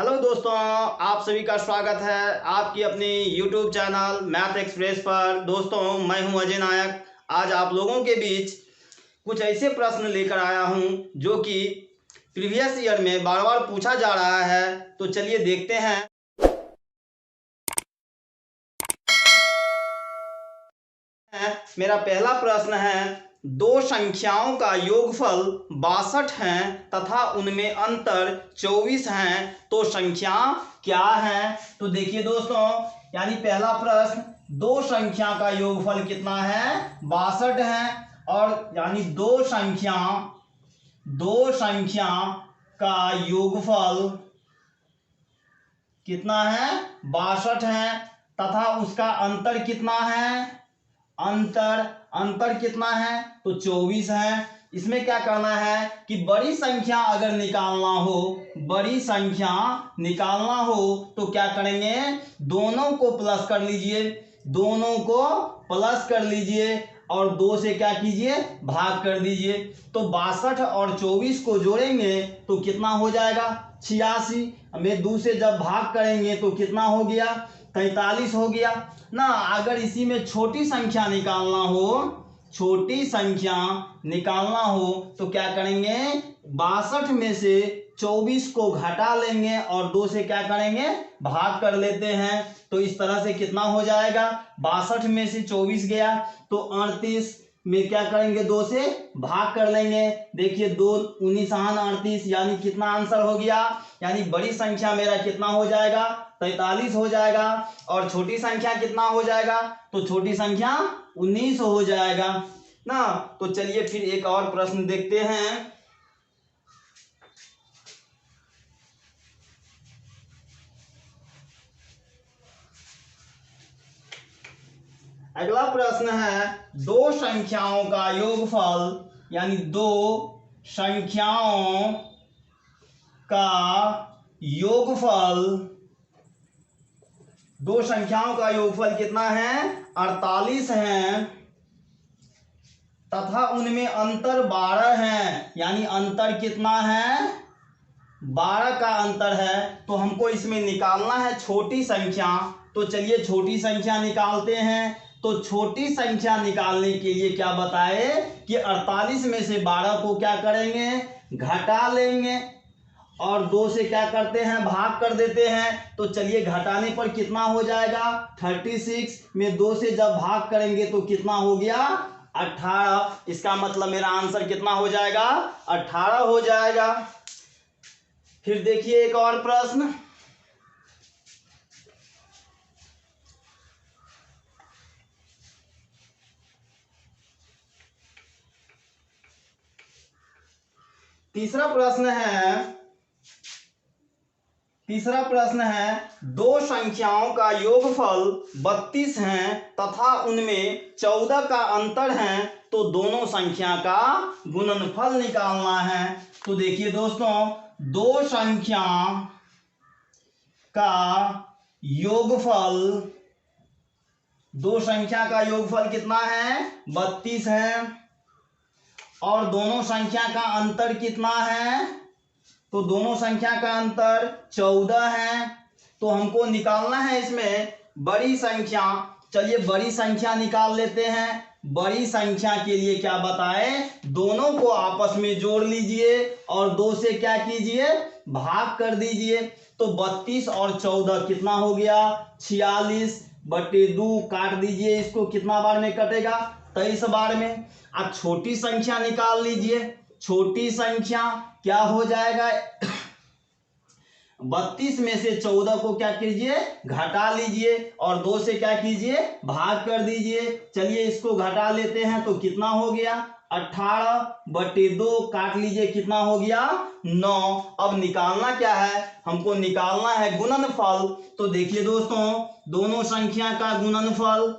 Hello दोस्तों, आप सभी का स्वागत है आपकी अपनी यूट्यूब चैनल मैथ एक्सप्रेस पर। दोस्तों, मैं हूं अजय नायक। आज आप लोगों के बीच कुछ ऐसे प्रश्न लेकर आया हूं जो कि प्रीवियस ईयर में बार बार पूछा जा रहा है। तो चलिए देखते हैं। मेरा पहला प्रश्न है, दो संख्याओं का योगफल 62 है तथा उनमें अंतर 24 है, तो संख्या क्या है? तो देखिए दोस्तों, यानी पहला प्रश्न, दो संख्या का योगफल कितना है? 62 है। और यानी दो संख्या का योगफल कितना है? 62 है तथा उसका अंतर कितना है? अंतर कितना है? तो 24 है। इसमें क्या करना है कि बड़ी संख्या अगर निकालना हो तो क्या करेंगे? दोनों को प्लस कर लीजिए और 2 से क्या कीजिए? भाग कर दीजिए। तो 62 और 24 को जोड़ेंगे तो कितना हो जाएगा? 86 में 2 से जब भाग करेंगे तो कितना हो गया? 43 हो गया ना। अगर इसी में छोटी संख्या निकालना हो तो क्या करेंगे? 62 में से 24 को घटा लेंगे और 2 से क्या करेंगे? भाग कर लेते हैं। तो इस तरह से कितना हो जाएगा? 62 में से 24 गया तो 38 में क्या करेंगे? 2 से भाग कर लेंगे। देखिए 2 19 38, यानी कितना आंसर हो गया? यानी बड़ी संख्या मेरा कितना हो जाएगा? 43 हो जाएगा। और छोटी संख्या कितना हो जाएगा? तो छोटी संख्या 19 हो जाएगा ना। तो चलिए फिर एक और प्रश्न देखते हैं। अगला प्रश्न है, दो संख्याओं का योगफल, यानी दो संख्याओं का योगफल कितना है? 48 है तथा उनमें अंतर 12 है। यानी अंतर कितना है? 12 का अंतर है। तो हमको इसमें निकालना है छोटी संख्या। तो चलिए छोटी संख्या निकालते हैं। तो छोटी संख्या निकालने के लिए क्या बताए कि 48 में से 12 को क्या करेंगे? घटा लेंगे और 2 से क्या करते हैं? भाग कर देते हैं। तो चलिए घटाने पर कितना हो जाएगा? 36 में 2 से जब भाग करेंगे तो कितना हो गया? 18। इसका मतलब मेरा आंसर कितना हो जाएगा? 18 हो जाएगा। फिर देखिए एक और प्रश्न। तीसरा प्रश्न है, दो संख्याओं का योगफल 32 है तथा उनमें 14 का अंतर है, तो दोनों संख्या का गुणनफल निकालना है। तो देखिए दोस्तों, दो संख्या का योगफल कितना है? 32 है। और दोनों संख्या का अंतर कितना है? तो दोनों संख्या का अंतर 14 है। तो हमको निकालना है इसमें बड़ी संख्या। चलिए बड़ी संख्या निकाल लेते हैं। बड़ी संख्या के लिए क्या बताएं? दोनों को आपस में जोड़ लीजिए और 2 से क्या कीजिए? भाग कर दीजिए। तो 32 और 14 कितना हो गया? 46/2। काट दीजिए इसको, कितना बार में कटेगा? 23 बार में। अब छोटी संख्या निकाल लीजिए। छोटी संख्या क्या हो जाएगा? 32 में से 14 को क्या कीजिए? घटा लीजिए और 2 से क्या कीजिए? भाग कर दीजिए। चलिए इसको घटा लेते हैं तो कितना हो गया? 18/2। काट लीजिए, कितना हो गया? 9। अब निकालना क्या है? हमको निकालना है गुणनफल। तो देखिए दोस्तों, दोनों संख्या का गुणनफल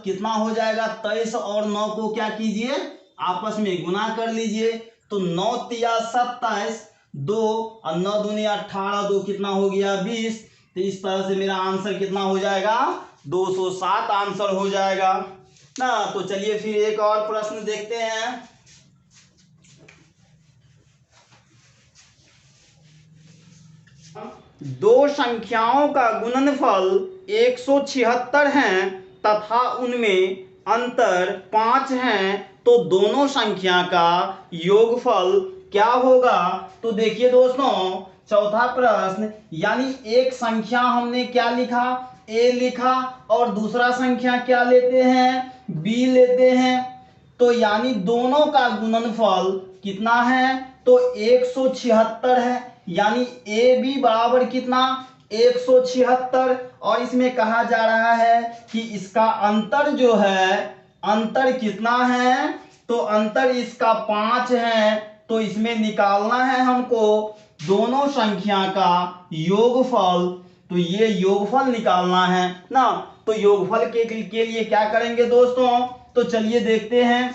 कितना हो जाएगा? 23 और 9 को क्या कीजिए? आपस में गुना कर लीजिए। तो 9 तिया 27, 2 और 9 दूनी 18, 2 कितना हो गया? 20। तो इस तरह से मेरा आंसर कितना हो जाएगा? 207 आंसर हो जाएगा ना। तो चलिए फिर एक और प्रश्न देखते हैं। दो संख्याओं का गुणनफल 176 है तथा उनमें अंतर 5 है, तो दोनों संख्या का योगफल क्या होगा। तो देखिए दोस्तों, चौथा प्रश्न, यानी एक संख्या हमने क्या लिखा, a लिखा, और दूसरा संख्या क्या लेते हैं, b लेते हैं। तो यानी दोनों का गुणनफल कितना है, तो 176 है, यानी ए बी बराबर कितना, 176। और इसमें कहा जा रहा है कि इसका अंतर जो है, अंतर कितना है, तो अंतर इसका 5 है। तो इसमें निकालना है हमको दोनों संख्या का योगफल, तो ये योगफल निकालना है ना। तो योगफल के लिए क्या करेंगे दोस्तों, तो चलिए देखते हैं।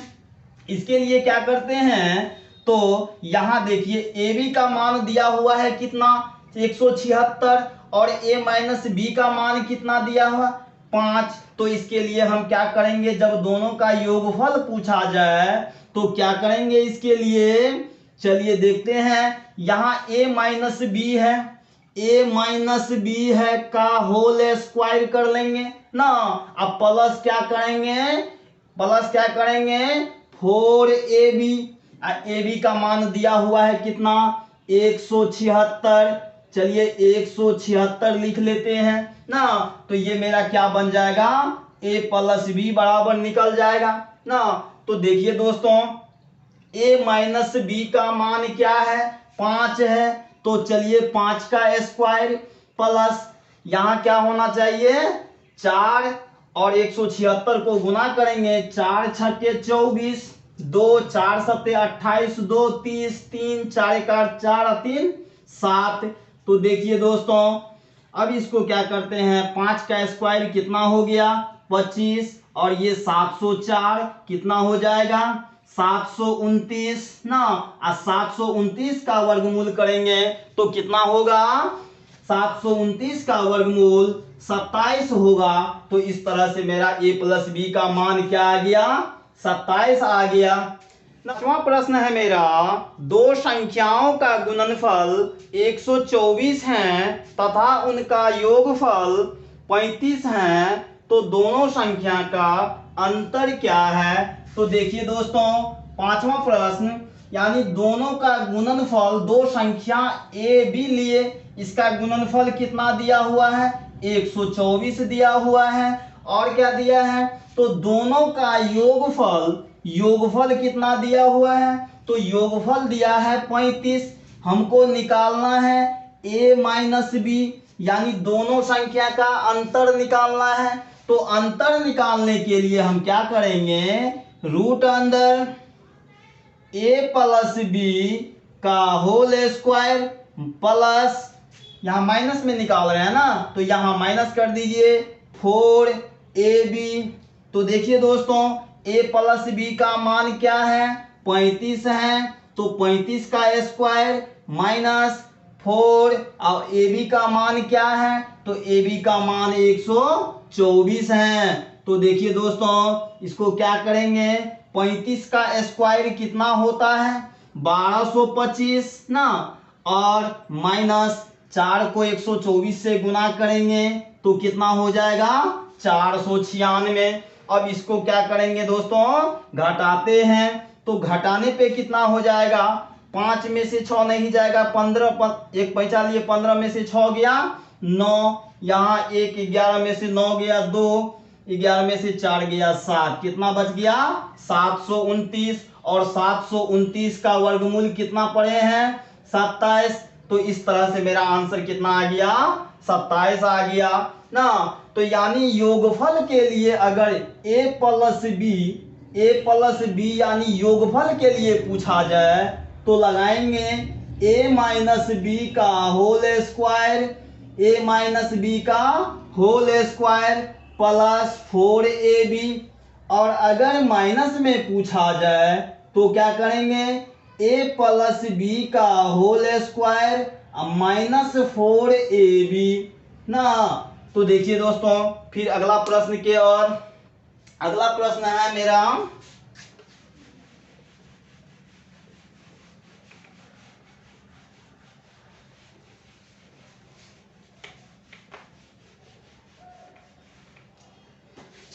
इसके लिए क्या करते हैं, तो यहां देखिए ए बी का मान दिया हुआ है कितना, 176, और a माइनस बी का मान कितना दिया हुआ, 5। तो इसके लिए हम क्या करेंगे, जब दोनों का योगफल पूछा जाए तो क्या करेंगे इसके लिए, चलिए देखते हैं। यहाँ a माइनस बी है, a माइनस बी है का होल स्क्वायर कर लेंगे ना। अब प्लस क्या करेंगे, प्लस क्या करेंगे, 4ab। ए बी का मान दिया हुआ है कितना, 176। चलिए 176 लिख लेते हैं ना। तो ये मेरा क्या बन जाएगा, a प्लस बी बराबर निकल जाएगा ना। तो देखिए दोस्तों, a माइनस बी का मान क्या है, 5 है। तो चलिए 5 का स्क्वायर प्लस यहाँ क्या होना चाहिए, 4, और 176 को गुना करेंगे, 4 छक्के 24, 2 4 सत्ते 28, 2 30, 3 4 का 4 3 7। तो देखिए दोस्तों, अब इसको क्या करते हैं, 5 का स्क्वायर कितना हो गया, 25, और ये 704 कितना हो जाएगा, 729 ना। 729 का वर्गमूल करेंगे तो कितना होगा, 729 का वर्गमूल 27 होगा। तो इस तरह से मेरा a प्लस बी का मान क्या आ गया, 27 आ गया। पांचवा प्रश्न है मेरा, दो संख्याओं का गुणनफल 124 है तथा उनका योगफल 35 है, तो दोनों संख्या का अंतर क्या है। तो देखिए दोस्तों, पांचवा प्रश्न, यानी दोनों का गुणनफल, दो संख्या ए बी लिए, इसका गुणनफल कितना दिया हुआ है, 124 दिया हुआ है, और क्या दिया है, तो दोनों का योगफल, योगफल कितना दिया हुआ है, तो योगफल दिया है 35। हमको निकालना है a माइनस बी, यानी दोनों संख्या का अंतर निकालना है। तो अंतर निकालने के लिए हम क्या करेंगे, रूट अंदर a प्लस बी का होल स्क्वायर प्लस, यहाँ माइनस में निकाल रहे हैं ना, तो यहाँ माइनस कर दीजिए 4ab। तो देखिए दोस्तों, a प्लस बी का मान क्या है, 35 है। तो 35 का स्क्वायर माइनस 4, और ए बी का मान क्या है, तो ए बी का मान 124 है। तो देखिए दोस्तों, इसको क्या करेंगे, 35 का स्क्वायर कितना होता है, 1225 ना, और माइनस 4 को 124 से गुना करेंगे तो कितना हो जाएगा, 496। अब इसको क्या करेंगे दोस्तों, घटाते हैं। तो घटाने पे कितना हो जाएगा, 5 में से 6 नहीं जाएगा, 15, एक पैसा लिए, 15 में से 6 गया 9, यहाँ 1 11 में से 9 गया 2, 11 में से 4 गया 7, कितना बच गया, 729। और 729 का वर्गमूल कितना पड़े हैं, 27। तो इस तरह से मेरा आंसर कितना आ गया, 27 आ गया ना। तो यानी योगफल के लिए अगर a प्लस बी यानी योगफल के लिए पूछा जाए तो लगाएंगे a माइनस बी का whole square, a minus b का होल स्क्वायर प्लस 4ab। और अगर माइनस में पूछा जाए तो क्या करेंगे, a प्लस बी का होल स्क्वायर माइनस 4ab ना। तो देखिए दोस्तों, फिर अगला प्रश्न के और अगला प्रश्न है मेरा,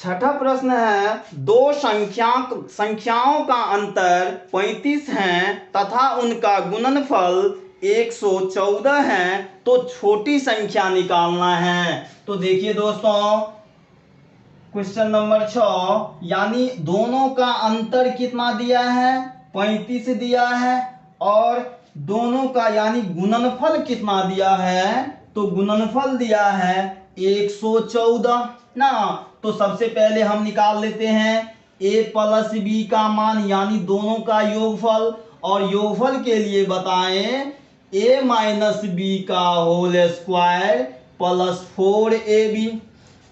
छठा प्रश्न है, दो संख्याओं का अंतर 35 है तथा उनका गुणनफल 114 है, तो छोटी संख्या निकालना है। तो देखिए दोस्तों, क्वेश्चन नंबर 6, यानी दोनों का अंतर कितना दिया है, 35 दिया है, और दोनों का यानी गुणनफल कितना दिया है, तो गुणनफल दिया है 114 ना। तो सबसे पहले हम निकाल लेते हैं a प्लस b का मान, यानी दोनों का योगफल, और योगफल के लिए बताएं a माइनस बी का होल स्क्वायर प्लस 4ab।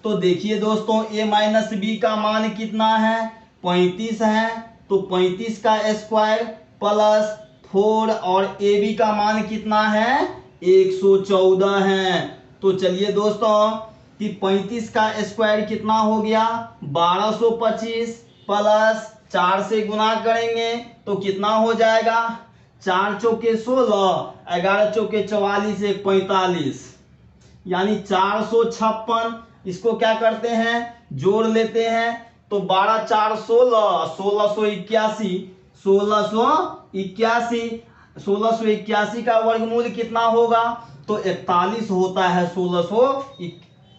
तो देखिए दोस्तों, a माइनस बी का मान कितना है, 35 है, तो 35 का स्क्वायर प्लस 4, और ab का मान कितना है, 114 है। तो चलिए दोस्तों कि 35 का स्क्वायर कितना हो गया, 1225, प्लस 4 से गुना करेंगे तो कितना हो जाएगा, 4 चौके 16, 11 चौके 44, 1 45, यानी 456। इसको क्या करते हैं, जोड़ लेते हैं, तो 12 4 16, 1681, 1681 का वर्गमूल कितना होगा, तो 41 होता है।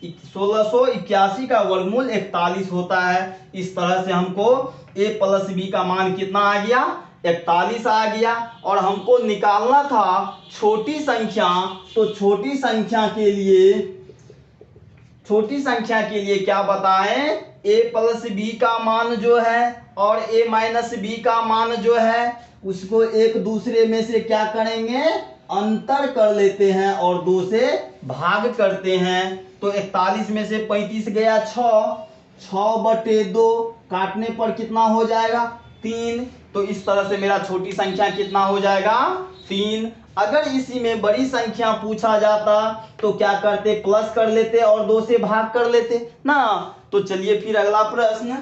1681 का वर्गमूल 41 होता है। इस तरह से हमको a प्लस बी का मान कितना आ गया, 41 आ गया। और हमको निकालना था छोटी संख्या, तो छोटी संख्या के लिए क्या बताएं, a प्लस बी का मान जो है और a माइनस बी का मान जो है, उसको एक दूसरे में से क्या करेंगे, अंतर कर लेते हैं और 2 से भाग करते हैं। तो 41 में से 35 गया 6/2, काटने पर कितना हो जाएगा, 3। तो इस तरह से मेरा छोटी संख्या कितना हो जाएगा, 3। अगर इसी में बड़ी संख्या पूछा जाता तो क्या करते, प्लस कर लेते और 2 से भाग कर लेते ना। तो चलिए फिर अगला प्रश्न,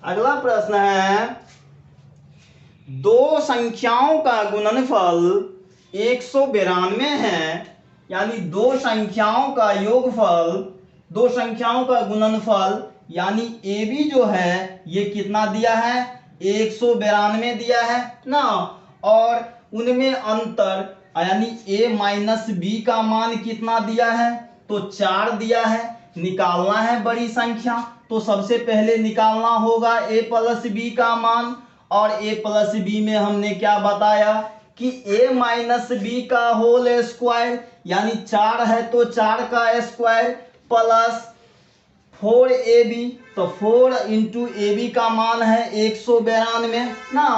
अगला प्रश्न है, दो संख्याओं का गुणनफल 192 है, यानी दो संख्याओं का योगफल, दो संख्याओं का गुणनफल यानी AB जो है ये कितना दिया है, 192 दिया है ना। और उनमें अंतर यानी a माइनस बी का मान कितना दिया है, तो 4 दिया है। निकालना है बड़ी संख्या, तो सबसे पहले निकालना होगा a प्लस बी का मान, और a प्लस बी में हमने क्या बताया कि a माइनस बी का होल स्क्वायर, यानी 4 है तो 4 का स्क्वायर प्लस 4ab, तो 4 इंटू ab का मान है 192 ना।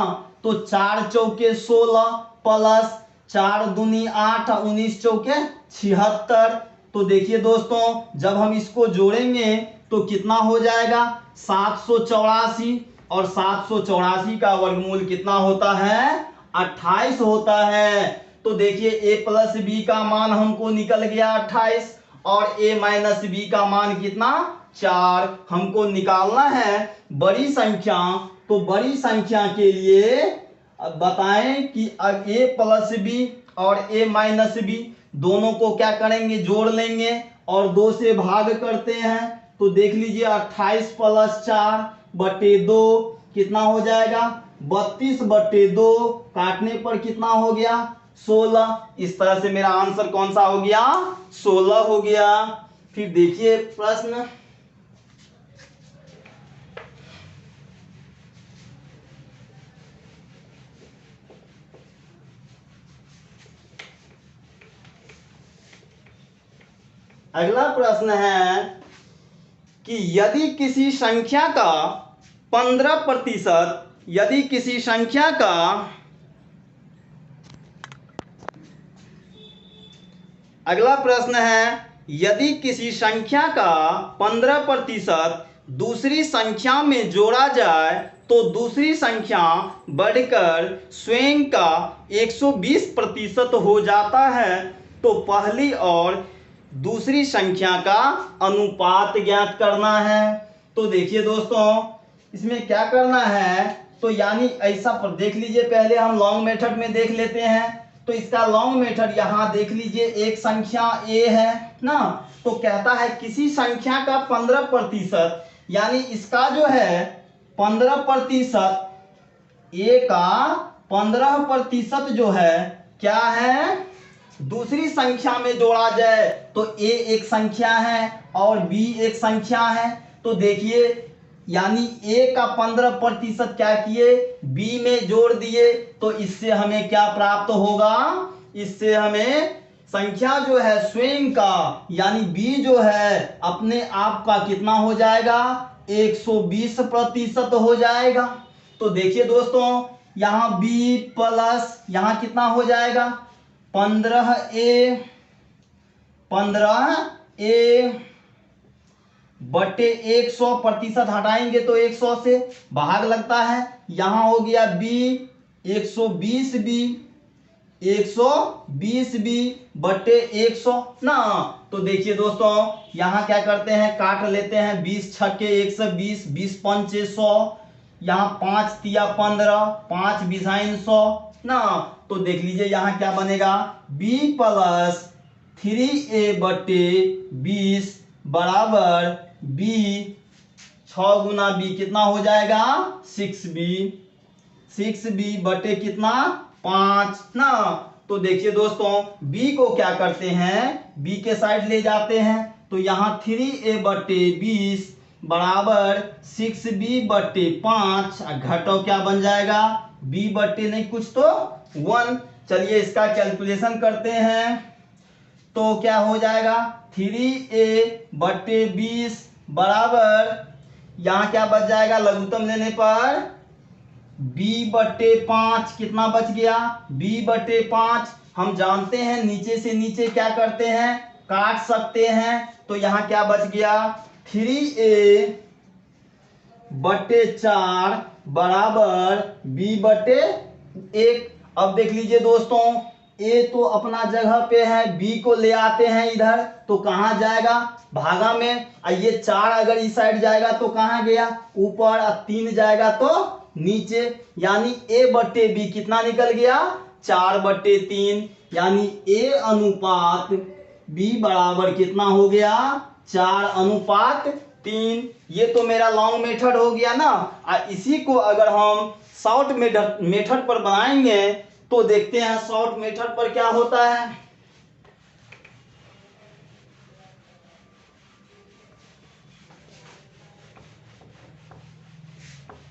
तो 4 चौके 16 प्लस 4 दूनी 8, 19 चौके 76। तो देखिए दोस्तों, जब हम इसको जोड़ेंगे तो कितना हो जाएगा, 784, और 784 का वर्गमूल कितना होता है, 28 होता है। तो देखिए a प्लस बी का मान हमको निकल गया 28, और a माइनस बी का मान कितना, 4। हमको निकालना है बड़ी संख्या, तो बड़ी संख्या के लिए बताएं कि a प्लस बी और a माइनस बी दोनों को क्या करेंगे, जोड़ लेंगे और 2 से भाग करते हैं। तो देख लीजिए 28 प्लस 4/2 कितना हो जाएगा, 32/2, काटने पर कितना हो गया, 16। इस तरह से मेरा आंसर कौन सा हो गया, 16 हो गया। फिर देखिए प्रश्न, अगला प्रश्न है कि यदि किसी संख्या का 15%, यदि किसी संख्या का अगला प्रश्न है, यदि किसी संख्या का 15% दूसरी संख्या में जोड़ा जाए तो दूसरी संख्या बढ़कर स्वयं का 120% हो जाता है, तो पहली और दूसरी संख्या का अनुपात ज्ञात करना है। तो देखिए दोस्तों, इसमें क्या करना है, तो यानी ऐसा पर देख लीजिए, पहले हम लॉन्ग मेथड में देख लेते हैं। तो इसका लॉन्ग मेथड यहाँ देख लीजिए, एक संख्या a है ना, तो कहता है किसी संख्या का 15%, यानी इसका जो है 15%, a का 15% जो है क्या है, दूसरी संख्या में जोड़ा जाए तो a एक संख्या है और b एक संख्या है। तो देखिए यानी a का 15% क्या किए, b में जोड़ दिए, तो इससे हमें क्या प्राप्त होगा, इससे हमें संख्या जो है स्वयं का यानी b जो है अपने आप का कितना हो जाएगा, 120% हो जाएगा। तो देखिए दोस्तों यहाँ b प्लस यहाँ कितना हो जाएगा, 15a बटे 100%, हटाएंगे तो 100 से भाग लगता है, यहाँ हो गया b 120b बटे 100 ना। तो देखिए दोस्तों यहाँ क्या करते हैं, काट लेते हैं, 20 छक्के 120, 20 पंचे 100, यहाँ 5 तिया 15, 5 बिसाइन 100 ना। तो देख लीजिए यहाँ क्या बनेगा, b प्लस 3a बटे 20 बराबर b, 6 गुना b कितना हो जाएगा, 6b बटे कितना 5 ना। तो देखिए दोस्तों b को क्या करते हैं, b के साइड ले जाते हैं, तो यहाँ 3a बटे 20 बराबर 6b बटे 5, घटो क्या बन जाएगा, b बटे नहीं कुछ तो 1। चलिए इसका कैलकुलेशन करते हैं, तो क्या हो जाएगा, 3a बटे 20 बराबर यहाँ क्या बच जाएगा, लघुत्तम लेने पर b बटे 5 कितना बच गया, b बटे 5। हम जानते हैं नीचे से नीचे क्या करते हैं, काट सकते हैं, तो यहाँ क्या बच गया, 3a बटे 4 बराबर b बटे 1। अब देख लीजिए दोस्तों a तो अपना जगह पे है, b को ले आते हैं इधर, तो कहाँ जाएगा, भागा में। ये 4 अगर इस साइड जाएगा तो कहाँ गया, ऊपर, और 3 जाएगा तो नीचे, यानी a बटे b कितना निकल गया, 4 बटे 3, यानी a अनुपात b बराबर कितना हो गया, 4 अनुपात 3। ये तो मेरा लॉन्ग मेथड हो गया ना। इसी को अगर हम शॉर्ट मेथड पर बनाएंगे तो देखते हैं शॉर्ट मेथड पर क्या होता है।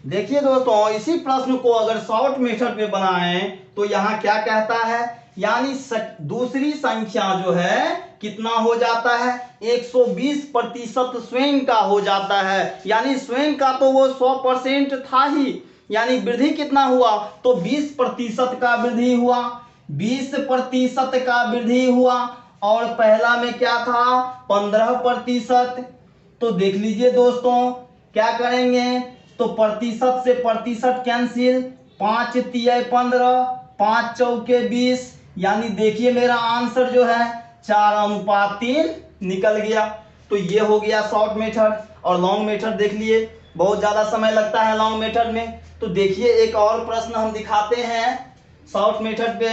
देखिए दोस्तों इसी प्रश्न को अगर शॉर्ट मेथड में बनाएं तो यहाँ क्या कहता है, यानी दूसरी संख्या जो है कितना हो जाता है, 120% स्वयं का हो जाता है, यानी स्वयं का तो वो 100% था ही, यानी वृद्धि कितना हुआ, तो 20% का वृद्धि हुआ, 20% का वृद्धि हुआ, और पहला में क्या था 15%। तो देख लीजिए दोस्तों क्या करेंगे, तो प्रतिशत से प्रतिशत कैंसिल, 5 तिया 15, 5 चौके 20, यानी देखिए मेरा आंसर जो है 4 अनुपात 3 निकल गया। तो ये हो गया शॉर्ट मेथड। और लॉन्ग मेथड देख लिए, बहुत ज़्यादा समय लगता है लॉन्ग मेथड में। तो देखिए एक और प्रश्न हम दिखाते हैं शॉर्ट मेथड पे।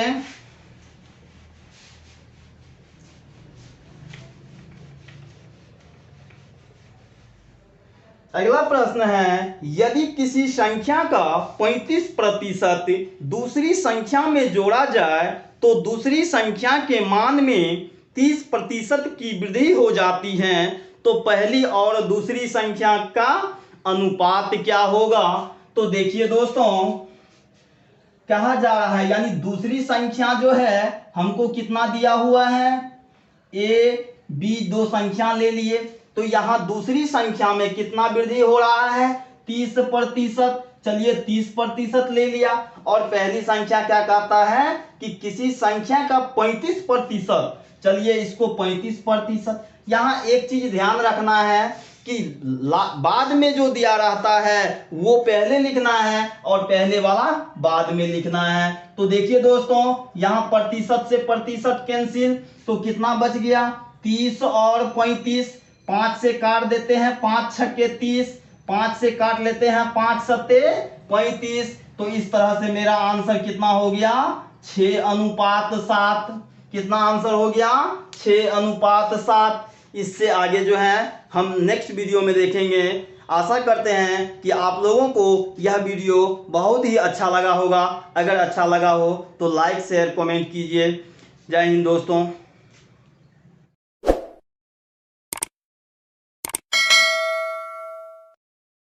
अगला प्रश्न है, यदि किसी संख्या का 35% दूसरी संख्या में जोड़ा जाए तो दूसरी संख्या के मान में 30% की वृद्धि हो जाती है, तो पहली और दूसरी संख्या का अनुपात क्या होगा। तो देखिए दोस्तों कहा जा रहा है, यानी दूसरी संख्या जो है हमको कितना दिया हुआ है, a b, दो संख्या ले लिए, तो यहाँ दूसरी संख्या में कितना वृद्धि हो रहा है, 30%। चलिए 30% ले लिया। और पहली संख्या क्या कहता है कि किसी संख्या का 35%, चलिए इसको 35%। यहाँ एक चीज ध्यान रखना है कि बाद में जो दिया रहता है वो पहले लिखना है और पहले वाला बाद में लिखना है। तो देखिए दोस्तों यहाँ प्रतिशत से प्रतिशत कैंसिल, तो कितना बच गया, 30 और 35, 5 से काट देते हैं, 5 छक्के 30, 5 से काट लेते हैं, 5 सत्ते 35। तो इस तरह से मेरा आंसर कितना हो गया, 6:7। कितना आंसर हो गया, 6:7। इससे आगे जो है हम नेक्स्ट वीडियो में देखेंगे। आशा करते हैं कि आप लोगों को यह वीडियो बहुत ही अच्छा लगा होगा। अगर अच्छा लगा हो तो लाइक शेयर कमेंट कीजिए। जय हिंद दोस्तों।